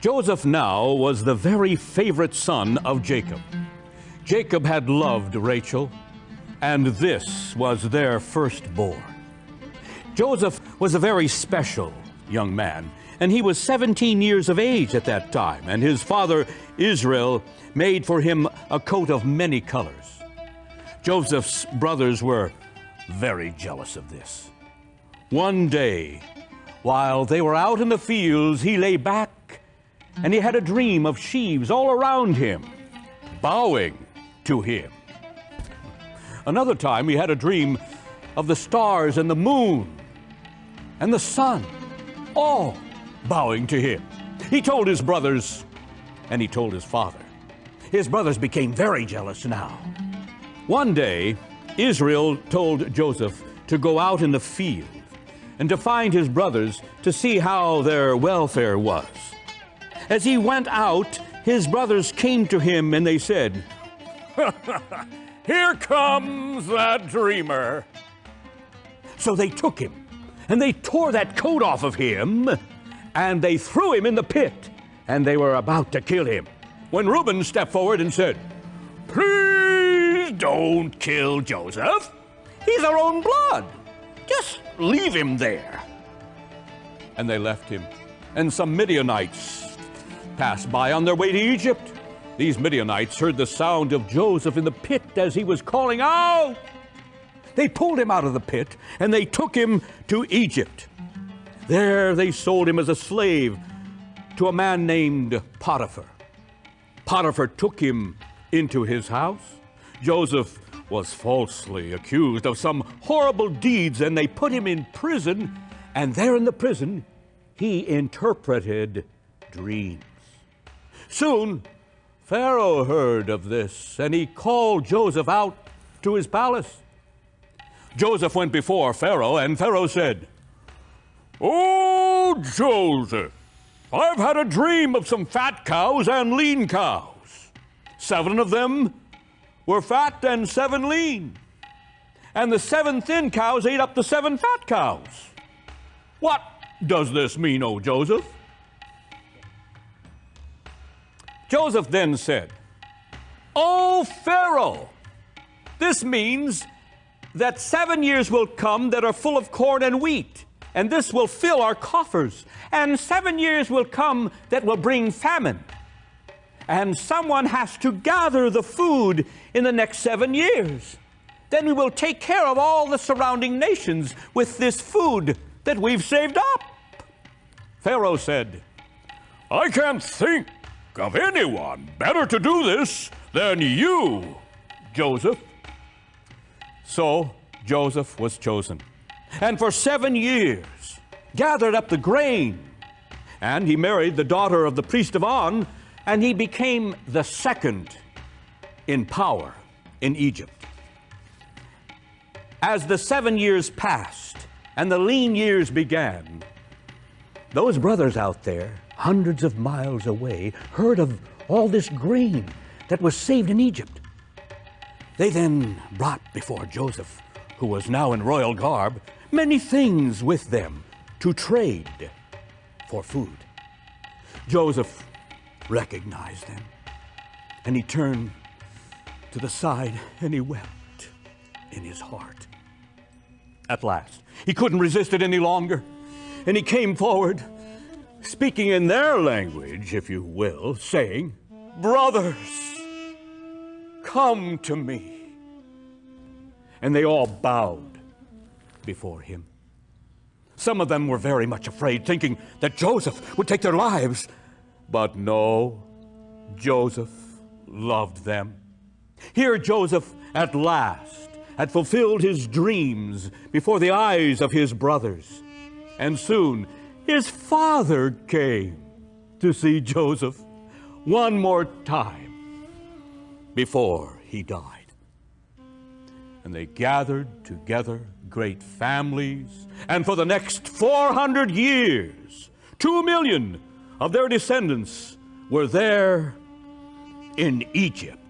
Joseph now was the very favorite son of Jacob. Jacob had loved Rachel, and this was their firstborn. Joseph was a very special young man, and he was 17 years of age at that time, and his father Israel made for him a coat of many colors. Joseph's brothers were very jealous of this. One day, while they were out in the fields, he lay back and he had a dream of sheaves all around him, bowing to him. Another time he had a dream of the stars and the moon and the sun, all bowing to him. He told his brothers and he told his father. His brothers became very jealous now. One day, Israel told Joseph to go out in the field and to find his brothers to see how their welfare was. As he went out, his brothers came to him and they said, "Here comes that dreamer." So they took him and they tore that coat off of him and they threw him in the pit, and they were about to kill him when Reuben stepped forward and said, "Please don't kill Joseph. He's our own blood. Just leave him there." And they left him, and some Midianites passed by on their way to Egypt. These Midianites heard the sound of Joseph in the pit as he was calling out. They pulled him out of the pit, and they took him to Egypt. There they sold him as a slave to a man named Potiphar. Potiphar took him into his house. Joseph was falsely accused of some horrible deeds, and they put him in prison, and there in the prison he interpreted dreams. Soon Pharaoh heard of this, and he called Joseph out to his palace. Joseph went before Pharaoh, and Pharaoh said, "Oh, Joseph, I've had a dream of some fat cows and lean cows. 7 of them were fat and 7 lean. And the 7 thin cows ate up the 7 fat cows. What does this mean, O Joseph?" Joseph then said, "O Pharaoh, this means that 7 years will come that are full of corn and wheat, and this will fill our coffers. And 7 years will come that will bring famine. And someone has to gather the food in the next 7 years. Then we will take care of all the surrounding nations with this food that we've saved up." Pharaoh said, "I can't think of anyone better to do this than you, Joseph." So Joseph was chosen, and for 7 years gathered up the grain. And he married the daughter of the priest of On, and he became the second in power in Egypt. As the 7 years passed and the lean years began, those brothers out there, hundreds of miles away, heard of all this grain that was saved in Egypt. They then brought before Joseph, who was now in royal garb, many things with them to trade for food. Joseph recognized them, and he turned to the side and he wept in his heart. At last, he couldn't resist it any longer, and he came forward, speaking in their language, if you will, saying, "Brothers, come to me." And they all bowed before him. Some of them were very much afraid, thinking that Joseph would take their lives. But no, Joseph loved them. Here Joseph at last had fulfilled his dreams before the eyes of his brothers. And soon his father came to see Joseph one more time before he died. And they gathered together great families, and for the next 400 years, 2 million of their descendants were there in Egypt.